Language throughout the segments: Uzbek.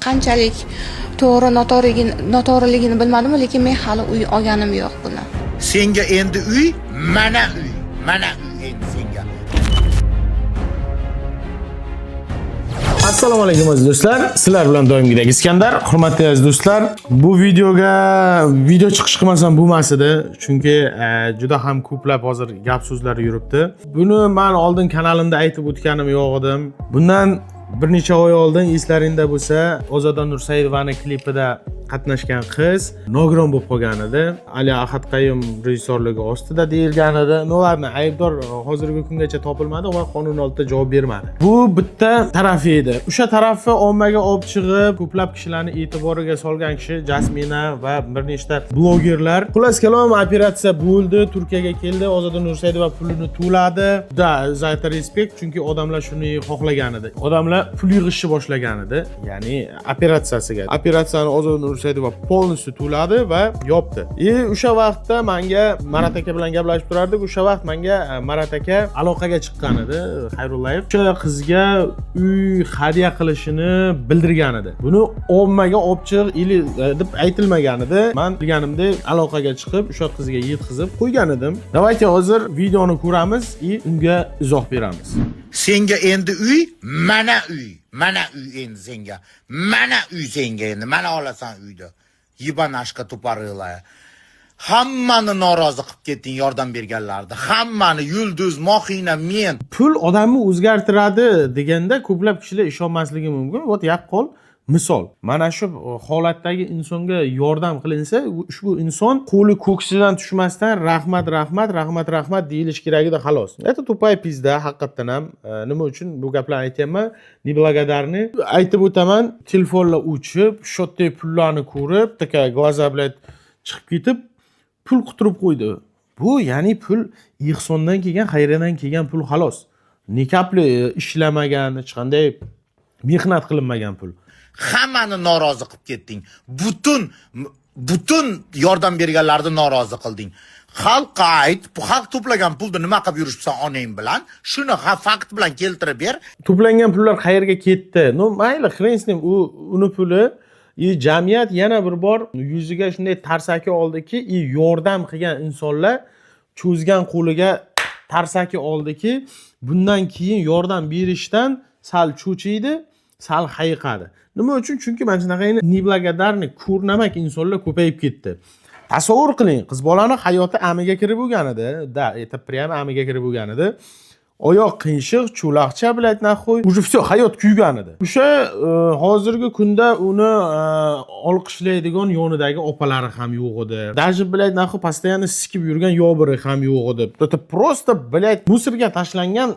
qanchalik to'g'ri noto'g'riligini bilmadim, lekin men hali uy olganim yo'q buni. Senga endi uy, mana uy. Mana uy endi senga. Assalomu alaykum aziz do'stlar. Sizlar bilan doimgidek Iskandar. Hurmatli aziz do'stlar, bu videoga video chiqish qilmasam bo'lmas edi, chunki juda ham ko'plab hozir gap so'zlar yuribdi. Buni men oldin kanalimda aytib o'tganim yo'q edim. Bundan bir necha oy oldin eslaringda bo'lsa, Ozoda Nursayevaning klipida qatnashgan qiz nogiron bo'lib qolgan edi. Ali Ahadqayum rejissyorligi ostida deyilgan edi. Ularning aybdor hozirgi kungacha topilmadi va qonun oldida javob bermadi. Bu bitta tarafi edi. O'sha tarafni ommaga olib chiqib, ko'plab kishilarni e'tiboriga solgan kishi Jasmina va bir nechta blogerlar. Xullas kalom, operatsiya bo'ldi, Turkiyaga keldi, Ozoda Nursayeva pulini to'ladi. Za respekt, chunki odamlar shuni xohlagan edi. Odamlar pul yig'ishni boshlagan edi. Ya'ni operatsiyasiga. Operatsiyani Ozoda Nursayeva polностью to'ladi va yopdi. O'sha vaqtda menga Marat aka bilan gaplashib turardik. O'sha vaqt menga Marat aka aloqaga chiqqan edi, Xayrullayev. O'sha qizga uy hadya qilishini bildirgan edi. Buni ommaga olib chiq deb aytilmagan edi. Men bilganimdek aloqaga chiqib, o'sha qizga yetkazib qo'ygan edim. Davayte hozir videoni ko'ramiz va unga izoh beramiz. Senga endi uy, mana uy. Mana uy endi senga. Mana uy senga endi. Mana olasan uyda. Yibanashka tuparılaya. Hammani norozi qilib ketding yordam berganlarni. Hammani yulduz, mohina, men. Pul odamni o'zgartiradi deganda ko'plab kishilar ishonmasligi mumkin. Vot yaqqol misol. Mana shu holatdagi insonga yordam qilinsa, ushbu inson qo'li ko'ksidan tushmasdan rahmat deyilish kerak edi, xolos. Это tupay pizda, haqiqatan ham. Nima uchun bu gaplarni aytayapman? Niblagodarni aytib o'taman, telefonlar o'chib, shotdek pullarni ko'rib, taka glaza bilan chiqib ketib, pul quturib qo'ydi. Bu ya'ni pul ihsondan kelgan, xayriyadan kelgan pul, xolos. Nikapli ishlamagan, hech qanday mehnat qilinmagan pul. Hammani norozi qilib ketding. Butun yordam berganlarni norozi qilding. Xalqqa ayt, bu xalq to'plagan pulni nima qilib yuribsan onang bilan? Shuni fakt bilan keltirib ber. To'plangan pullar qayerga ketdi? Mayli, xrensnim, uni puli jamiyat yana bir bor yuziga shunday tarsaki oldiki, yordam qilgan insonlar cho'zgan qo'liga tarsaki oldiki, bundan keyin yordam berishdan sal cho'chiydi, sal hayiqadi. Nima uchun? Chunki mana shunaqa niblagodarni ko'rnamak insonlar ko'payib ketdi. Tasavvur qiling, qiz bolani hayoti amiga kirib bo'lgan edi. Это прямо amiga kirib bo'lgan edi. Oyoq qiyshiq, cho'laqcha bilan naxoy, уже все, hayot kuygan edi. O'sha hozirgi kunda uni olqishlaydigan yonidagi opalari ham yo'q edi. Даже bilan naxoy постоянно sikib yurgan yobiri ham yo'q edi. Это просто bilan musorga tashlangan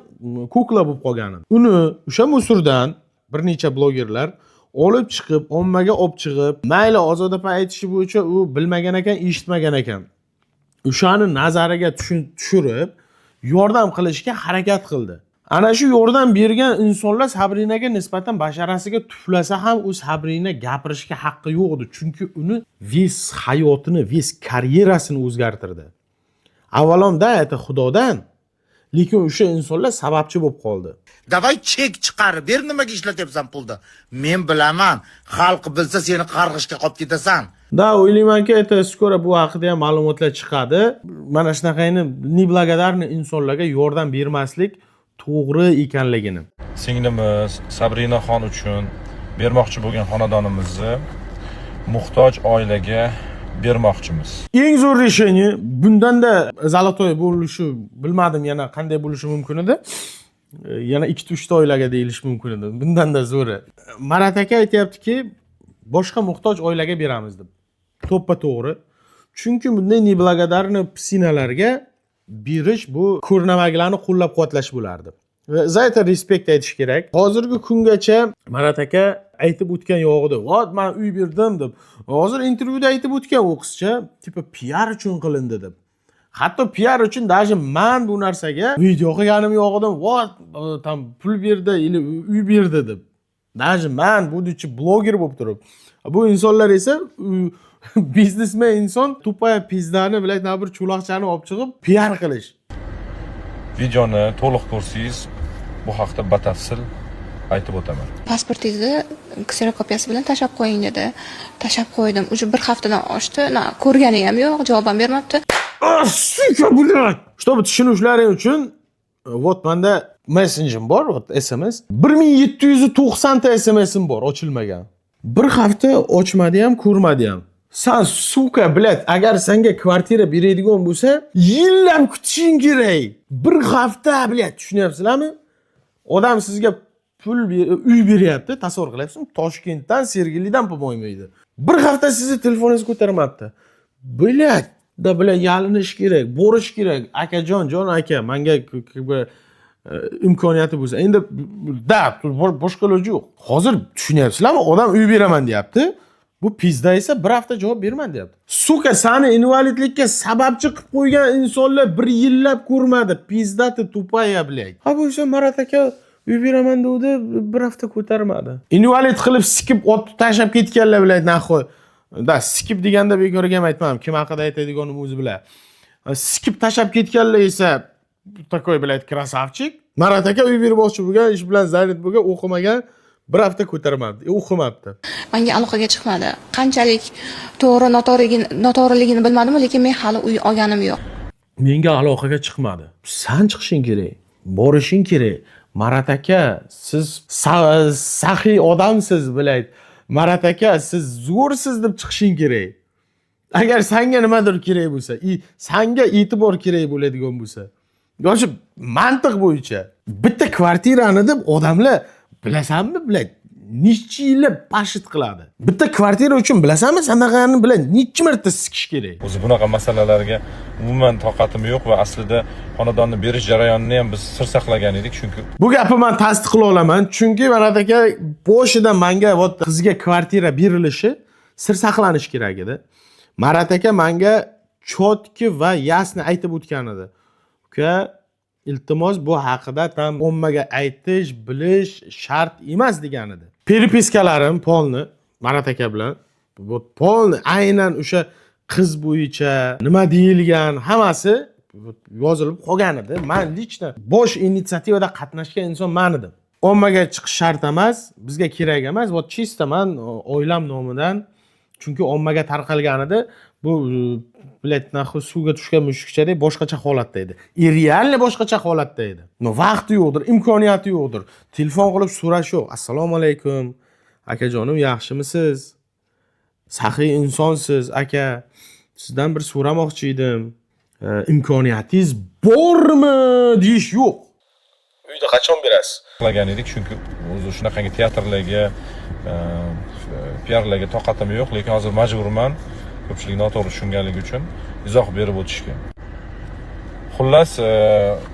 kukla bo'lib qolgan edi. Uni o'sha musordan bir necha blogerlar olib chiqib, ommaga olib chiqib, mayli Ozoda pa aytishi bo'yicha u bilmagan ekan, eshitmagan ekan. O'shani nazariga tushirib, yordam qilishga harakat qildi. Ana shu yordam bergan insonlar Sabrinaga nisbatan basharasiga tuflasa ham u Sabrina gapirishga haqqi yo'q edi, chunki uni ves hayotini, ves karyerasini o'zgartirdi. Avvalomda aytdi Xudodan, lekin o'sha insonlar sababchi bo'lib qoldi. Davay chek chiqarib ber, nimaga ishlatyapsan pulni? Men bilaman, xalq bilsa seni qarg'ishga qolib ketasan. Da, o'ylaymanki, skoro bu haqida ham ma'lumotlar chiqadi. Mana shunaqayni niblagodarni insonlarga yordam bermaslik to'g'ri ekanligini. Singlimiz Sabrina xon uchun bermoqchi bo'lgan xonadonimizni muhtoj oilaga bermoqchimiz. Eng zo'r решение, bundan-da zalotoy bo'lishi, bilmadim yana qanday bo'lishi mumkin edi. Yana 2-3 ta oilaga deyilish mumkin edi. Bundan-da zo'ri. Marat aka aytayaptiki, boshqa muhtoj oilaga beramiz deb. To'ppa-to'g'ri. Chunki bunday niblagodarni psinalarga berish bu ko'rnamaklarni qo'llab-quvvatlash bo'lardi. За это respekt aytish kerak. Hozirgi kungacha Marat aka aytib o'tgan yo'g'idi. "Vot, men uy berdim" deb. Hozir intervyuda aytib o'tgan u qizcha, tipa PR uchun qilindi deb. Hatto PR uchun даже men bu narsaga video qilganim yo'q edim. "Vot, tam pul berdi, uy berdi" deb. Даже men bu dichi bloger bo'lib turib. Bu insonlar esa biznesmen inson tupaya pizdani bilan bir cho'loqchani olib chiqib PR qilish. Videoni to'liq ko'rsangiz, bu haqda batafsil aytib o'taman. Pasportingizni kserokopiyasi bilan tashlab qo'ying dedi. Tashlab qo'ydim. Уже bir haftadan oshdi. Ko'rgani ham yo'q, javob ham bermabdi. Чтобы tushunishlaring uchun вот menda messenjer bor, вот SMS. 1790 ta SMS'im bor, ochilmagan. Bir hafta ochmadi ham, ko'rmadi ham. Sen suka, blad, agar senga kvartira beradigan bo'lsa, yillab kutishing kerak. Bir hafta, blad, tushunyapsizlarmi? Odam sizga pul uy beryapti, tasavvur qilyapsizmi? Toshkentdan, Sergelidan pul olmaydi. Bir hafta sizni telefoningiz ko'tarmabdi. Blad, yalinish kerak, borish kerak. Akajon, jon aka, menga imkoniyati bo'lsa. Endi boshqa iloji yo'q. Hozir tushunyapsizlarmi? Odam uy beraman deyapti. Bu pizda esa bir hafta javob berman deyapti. Suka, seni invalidlikka sababchi qilib qo'ygan insonlar bir yillab ko'rmadi. Pizdati tupaya, blay. Ha bu esa Marat aka uy beraman dedi, bir hafta ko'tarmadi. Invalid qilib sikib otib tashlab ketganlar bilan naxoy. Da sikib deganda bekorga ham aytmadim. Kim haqida aytadiganim o'zi bilan. Sikib tashlab ketganlar esa takoy bilan krasavchik. Marat aka uy bermoqchi bo'lgan, ish bilan zanit bo'lgan, o'qimagan. Bir hafta ko'tarmadi, o'qimabdi. Menga aloqaga chiqmadi. Qanchalik to'g'ri noto'g'riligini bilmadim, lekin men hali uy olganim yo'q. Menga aloqaga chiqmadi. Sen chiqishing kerak, borishing kerak. Marat aka, siz saxiy odamsiz, bilaydi. Marat aka, siz zo'rsiz deb chiqishing kerak. Agar senga nimadir kerak bo'lsa, senga e'tibor kerak bo'ladigan bo'lsa, yo'q, mantiq bo'yicha bitta kvartirani deb odamlar bilasanmi, biladi, necha yillab pashit qiladi. Bitta kvartira uchun bilasanmi, sanaqani bilan necha marta sikish kerak. O'zi bunaqa masalalarga umuman toqatim yo'q va aslida xonadonni berish jarayonini ham biz sir saqlagan edik, chunki bu gapni men tasdiqlay olaman, chunki Marat aka boshida menga qizga kvartira berilishi sir saqlanish kerak edi. Marat aka menga chotki va yasni aytib o'tgan edi. Uka, iltimos bu haqida tam ommaga aytish, bilish shart emas degan edi. Peripiskalarim polni Marat aka bilan polni aynan o'sha qiz bo'yicha nima deyilgan hammasi yozilib qolgan edi. Men lichna bosh inisiativada qatnashgan inson men edim. Ommaga chiqish shart emas, bizga kerak emas. Va chista men oilam nomidan, chunki ommaga tarqalgan edi. Bu bilet naxo suvga tushgan mushukchadek boshqacha holatda edi. Realni boshqacha holatda edi. No vaqti yo'qdir, imkoniyati yo'qdir. Telefon qilib so'rash yo'q. Assalomu alaykum. Akajonim, yaxshimisiz? Saxiy insonsiz, aka. Sizdan bir so'ramoqchi edim. Imkoniyatingiz bormi deyish yo'q. Uyda qachon berasiz? qilgan edik, chunki o'zi shunaqangi teatrlarga, PR-larga toqatim yo'q, lekin hozir majburman. Ko'pchilik noto'g'ri tushunganligi uchun izoh berib o'tishga. Xullas,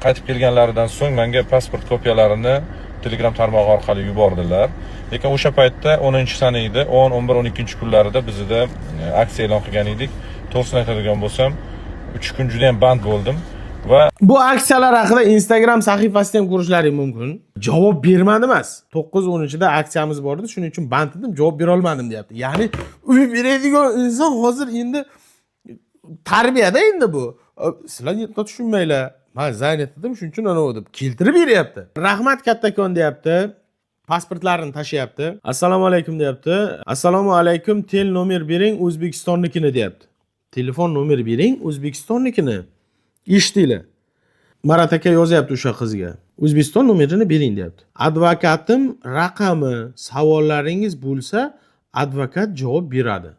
qaytib kelganlaridan so'ng menga pasport kopiyalarini Telegram tarmog'i orqali yubordilar. Lekin o'sha paytda 10-sana edi, 10, 11, 12 kunlarida bizda aksiya e'lon qilgan edik. To'g'risini aytadigan bo'lsam, 3 kun juda ham band bo'ldim va bu aksiyalar haqida Instagram sahifasida ham ko'rishlaring mumkin. Javob bermadi emas. 9-10-da aksiyamiz bor edi, shuning uchun band edim, javob bera olmadim deyapti. Ya'ni uy beradigan inson hozir endi tarbiyada endi bu. Sizlar tushunmaylar. Men zaynat edim, shuning uchun ana deb keltirib beryapti. Rahmat kattakon deyapti. Pasportlarini tashiyapti. Assalomu alaykum deyapti. Assalomu alaykum, tel nomer bering, O'zbekistonnikini deyapti. Telefon nomer bering, O'zbekistonnikini. Eshitdinglar. Marat aka yozyapti o'sha qizga. O'zbekiston nomerini bering deyapti. Advokatim raqami, savollaringiz bo'lsa, advokat javob beradi.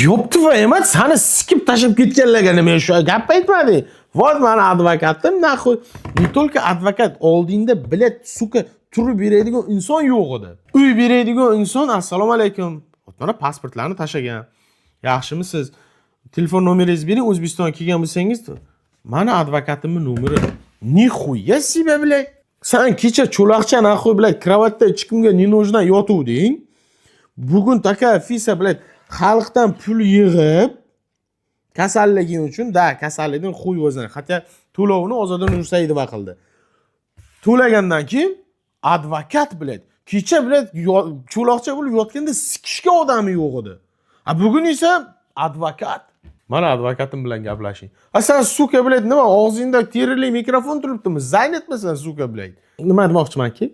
Yopti va emas, seni sikib tashib ketganlarga nima shu gap aytmading? Vot meni advokatim, naxoy. Ne только advokat oldingda bilet suka turib beradigan inson yo'q edi. Uy beradigan inson assalomu alaykum. Mana pasportlarni tashagan. Yaxshimisiz? Telefon nomeringizni bering, O'zbekistonga kelgan bo'lsangiz, mana advokatimning nomeri. Nixuya себе, блядь. Sen kecha cho'loqcha naxoy bilan kravatda chiqimga ne нужно yotuvding. Bugun taka fisa bilan xalqdan pul yig'ib kasalliging uchun, kasallikning xuy o'zini, hatto to'lovini Ozodan Nursayidova qildi. To'lagandan keyin advokat bilan kecha bilan cho'loqcha bo'lib yotganda sikishga odami yo'q edi. Bugun esa advokat. Mana advokatim bilan gaplashing. Ha sen suka bilan nima og'zingda terili mikrofon turibdimi? Zayn etmasan suka bilan. Nima demoqchimanki,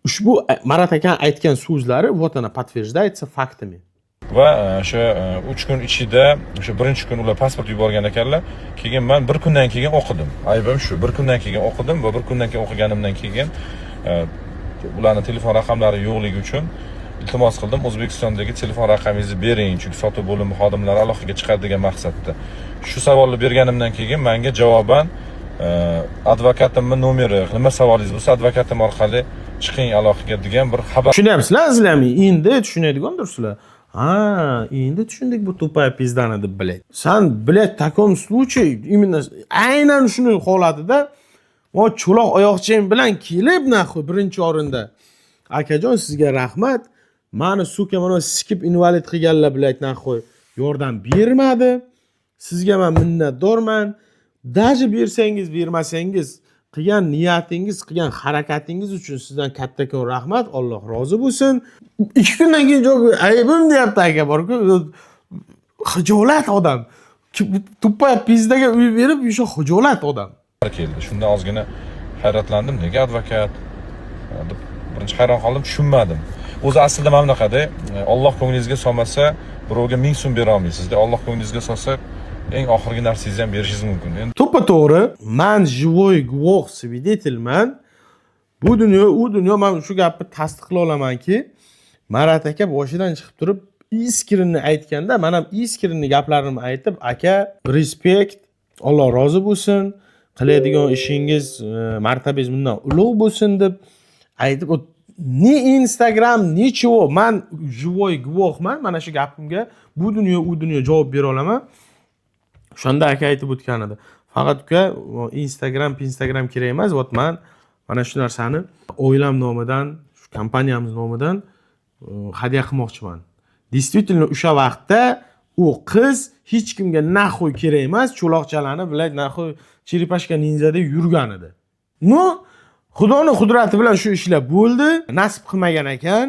ushbu Marat aka aytgan so'zlari вот она подтверждается фактами. Va o'sha 3 kun ichida o'sha birinchi kun ular pasport yuborgan ekanlar. Keyin men bir kundan keyin o'qidim. Aybim shu, bir kundan keyin o'qidim va bir kundan keyin o'qiganimdan keyin ularning telefon raqamlari yo'qligi uchun iltimos qildim, O'zbekistondagi telefon raqamingizni bering, chunki sotuv bo'limi xodimlari aloqaga chiqadi degan maqsadda. Shu savolni berganimdan keyin menga javoban advokatimning nomeri, nima savolingiz bo'lsa advokatim orqali chiqing aloqaga degan bir xabar. Tushunyapsizlar sizlarmi? Endi tushunadigandirsizlar. Ha, endi tushundik bu tupaya pizdani deb biladi. Sen блядь, таком случае именно aynan shuni holatida o cho'loq oyoqchang bilan kelib naxoy birinchi o'rinda. Akajon sizga rahmat. Mani suka mana sikib invalid qilganlar bilan naxoy yordam bermadi. Sizga men minnatdorman. Даже bersangiz, bermasangiz, qilgan niyatingiz, qilgan harakatingiz uchun sizdan kattakon rahmat. Alloh rozi bo'lsin. 2 kundan keyin javob aybim deyapti aka bor-ku. Xijolat odam. Tuppa pizdaga uy berib, o'sha xijolat odam. Keldi. Shunda ozgina hayratlandim. Nega advokat? Deb birinchi hayron qoldim, tushunmadim. O'zi aslida mana bunaqada, Alloh ko'nglingizga solmasa, birovga 1000 so'm bera olmaysiz-da. Alloh ko'nglingizga solsa, eng oxirgi narsangizni ham berishingiz mumkin. Endi To'ppa to'g'ri, men живой guvoh свидетельman. Bu dunyo, u dunyo men shu gapni tasdiqlay olamanki, Marat aka boshidan chiqib turib, iskirini aytganda, men ham iskirini gaplarimni aytib, aka, respekt, Alloh rozi bo'lsin, qiladigan ishingiz, martabangiz bundan ulug' bo'lsin deb aytib, ni Instagram, ni chivo, men живой guvohman, mana shu gapimga bu dunyo, u dunyo javob bera olaman. Shunda aka aytib o'tgan edi. Faqat uka Instagram kerak emas, vot men mana shu narsani oilam nomidan, shu kompaniyamiz nomidan hadya qilmoqchiman. Действительно o'sha vaqtda u qiz hech kimga naxoy kerak emas, cho'loqchalani bilan naxoy Chiripashka ninjada yurgan edi. No, Xudoning qudrati bilan shu ishlar bo'ldi, nasib qilmagan ekan.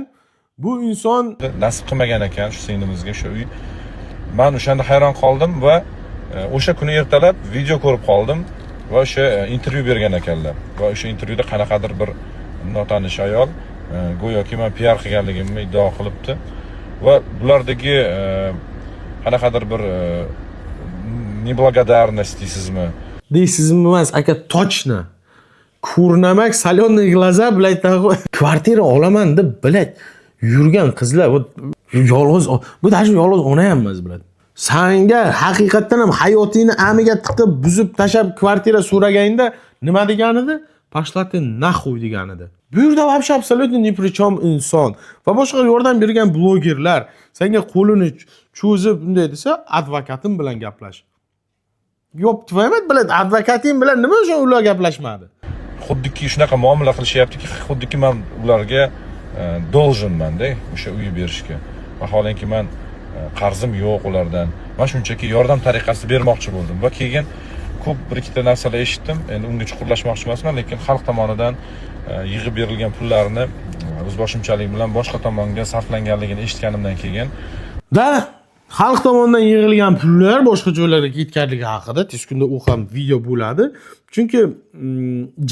Bu inson nasib qilmagan ekan shu singlimizga shu uy. Men o'shanda hayron qoldim va o'sha kuni ertalab video ko'rib qoldim va o'sha intervyu bergan ekanlar. Va o'sha intervyuda qanaqadir bir notanish ayol go'yoki men PR qilganligimni iddao qilibdi va bulardagi qanaqadir bir neblagodarность deysizmi? Deysizmi emas, aka точно. Kurnamak salonli glaza bilan kvartira olaman deb bilad yurgan qizlar yolg'iz, bu даже yolg'iz ona ham emas bilad. Sanga haqiqatan ham hayotingni amiga tiqib buzib tashab kvartira so'raganingda nima degan edi? Pashlati naxuy degan edi. Bu yerda вообще абсолютно ни при чем inson va boshqa yordam bergan blogerlar senga qo'lini cho'zib bunday desa, advokatim bilan gaplash. Yo'q, tvoymat bilan advokating bilan nima uchun ular gaplashmadi? Xuddiki shunaqa muomala qilishyaptiki, xuddiki men ularga долженman-da o'sha uyni berishga. Vaholanki men qarzim yo'q ulardan. Men shunchaki yordam tariqasida bermoqchi bo'ldim va keyin ko'p bir ikkita narsalar eshitdim. Endi unga chuqurlashmoqchi emasman, lekin xalq tomonidan yig'ib berilgan pullarni o'zboshimchalik bilan boshqa tomonga sarflanganligini eshitganimdan keyin xalq tomonidan yig'ilgan pullar boshqa joylarga ketganligi haqida tez kunda u ham video bo'ladi. Chunki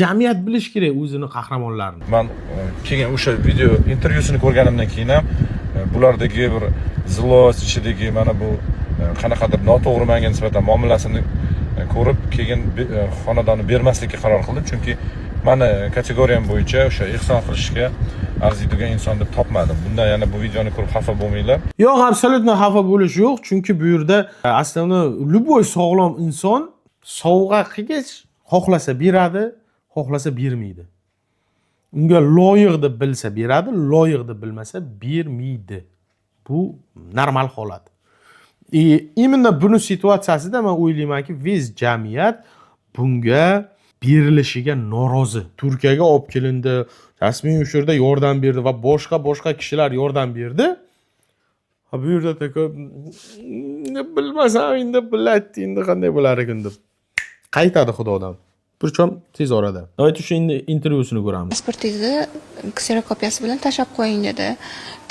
jamiyat bilish kerak o'zini qahramonlarini. Men keyin o'sha video intervyusini ko'rganimdan keyin ham bulardagi bir zlost ichidagi mana bu qanaqadir noto'g'ri menga nisbatan muomalasini ko'rib, keyin xonadonni bermaslikka qaror qildim. Chunki meni kategoriyam bo'yicha o'sha ehson qilishga arziydigan inson deb topmadim. Bundan yana bu videoni ko'rib xafa bo'lmanglar. Yo'q, absolutno xafa bo'lish yo'q, chunki bu yerda aslida любой sog'lom inson sovg'a qilgach xohlasa beradi, xohlasa bermaydi. Unga loyiq deb bilsa beradi, loyiq deb bilmasa bermaydi. Bu normal holat. Именно buni situatsiyasida men o'ylaymanki, vez jamiyat bunga berilishiga norozi. Turkiyaga olib kelindi, rasmiy o'sha yerda yordam berdi va boshqa kishilar yordam berdi. Ha bu yerda taka bilmasam endi biladdi, endi qanday bo'lar ekan deb qaytadi xudodan. Причем tez orada. Давайте shu intervyusini ko'ramiz. Pasportingizni kserokopiyasi bilan tashlab qo'ying dedi.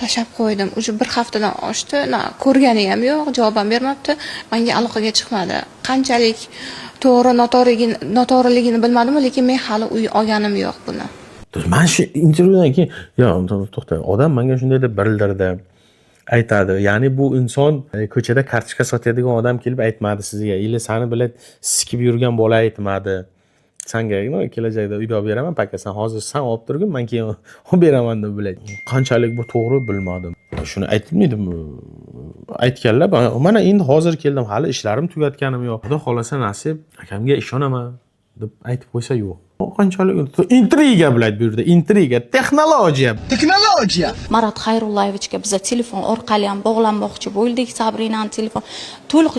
Tashlab qo'ydim. Уже bir haftadan oshdi. Ko'rgani ham yo'q, javob ham bermabdi. Menga aloqaga chiqmadi. Qanchalik to'g'ri noto'g'riligini bilmadim, lekin men hali uy olganim yo'q buni. Mana shu intervyudan keyin to'xta, odam menga shunday deb bildirdi. Aytadi. Ya'ni bu inson ko'chada kartochka sotadigan odam kelib aytmadi sizga, или seni bilan sikib yurgan bola aytmadi. Senga kelajakda uyda olib beraman, paka sen hozir sen olib turgin, men keyin olib beraman deb biladi. Qanchalik bu to'g'ri bilmadim. Shuni aytmaydimmi? Aytganlar, mana endi hozir keldim, hali ishlarim tugatganim yo'q. Xudo xolasa nasib, akamga ishonaman deb aytib qo'ysa yo'q. Qanchalik intriga biladi bu yerda, intriga, texnologiya. Marat Xayrullayevichga biz telefon orqali ham bog'lanmoqchi bo'ldik. Sabrinani telefon to'liq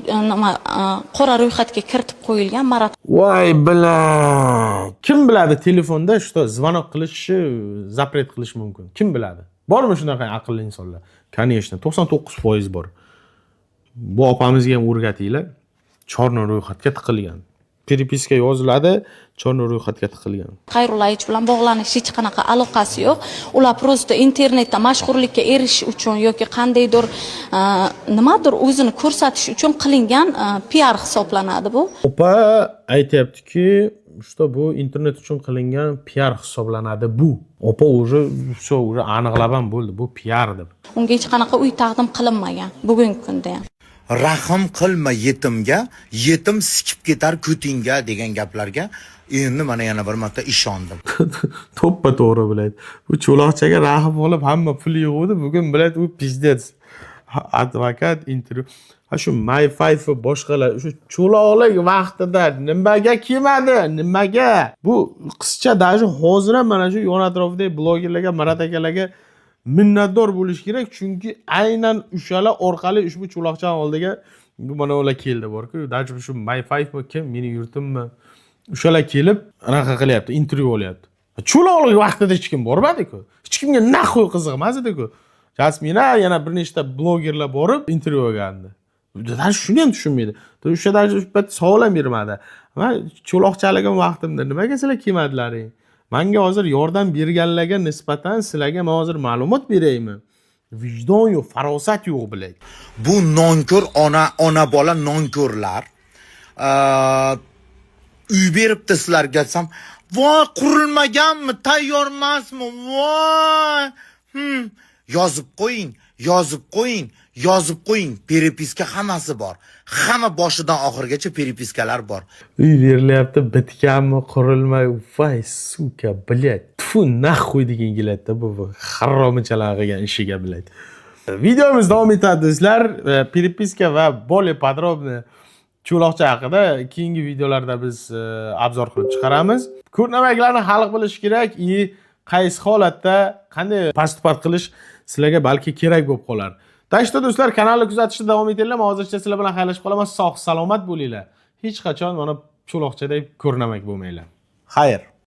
qora ro'yxatga kiritib qo'yilgan. Marat Voy bilan. Kim biladi telefonda что звонок qilishni zapret qilish mumkin? Kim biladi? Bormi shunaqa aqlli insonlar? Конечно, 99% bor. Bu opamizga ham o'rgatinglar. Chorni ro'yxatga tiqilgan. Переписка yoziladi, chorni ro'yxatga tiqilgan. Xayrullayevich bilan bog'lanish hech qanaqa aloqasi yo'q. Ular prosta internetda mashhurlikka erishish uchun yoki qandaydir nimadir o'zini ko'rsatish uchun qilingan PR hisoblanadi bu. Opa aytayaptiki, что bu internet uchun qilingan PR hisoblanadi bu. Opa уже aniqlab ham bo'ldi, bu PR deb. Unga hech qanaqa uy taqdim qilinmagan bugungi kunda ham. Rahim qilma yetimga, yetim sikib ketar ko'tingga degan gaplarga endi mana yana bir marta ishondim. To'ppa to'g'ri biladi. Bu cho'loqchaga rahim olib hamma pul yig'uvdi, bugun biladi u pizdets. Advokat intervyu. Shu My5 va boshqalar shu cho'loqlik vaqtida nimaga kelmadi? Nimaga? Bu qizcha даже hozir ham mana shu yon atrofdagi blogerlarga, Marat akalarga minnatdor bo'lish kerak, chunki aynan o'shalar orqali ushbu cho'loqcha oldiga bu mana ular keldi borku. Даже shu My5 mi kim, meni yurtimmi? O'shalar kelib anaqa qilyapti, intervyu olyapti. Cho'loqlik vaqtida hech kim bormadi-ku. Hech kimga naxoy qiziqmasdi-ku. Jasmina yana bir nechta blogerlar borib intervyu olgandi. Даже shuni ham tushunmaydi. O'sha даже savol ham bermadi. Men cho'loqchaligim vaqtimda nimaga sizlar kelmadilaring? Menga hozir yordam berganlarga nisbatan sizlarga men hozir ma'lumot beraymi? Vijdon yo'q, farosat yo'q bilay. Bu nonko'r ona bola nonko'rlar uy beribdi sizlarga desam, voy qurilmaganmi, tayyor emasmi? Voy. Yozib qo'ying. Peripiska hammasi bor. Hamma boshidan oxirigacha peripiskalar bor. Uy berilyapti, bitganmi, qurilma, voy suka, bilat. Tfu, naxuy degan keladi bu haromichalar qilgan ishiga biladi. Videomiz davom etadi do'stlar. Peripiska va более подробно cho'loqcha haqida keyingi videolarda biz obzor qilib chiqaramiz. Ko'rnamaklarni xalq bilish kerak, qaysi holatda qanday postupat qilish sizlarga balki kerak bo'lib qolar. Tashda do'stlar, kanalni kuzatishda davom etinglar. Hozircha sizlar bilan xayrlashib qolaman. Sog' salomat bo'linglar. Hech qachon mana cho'loqchadek ko'rnamak bo'lmanglar. Xayr.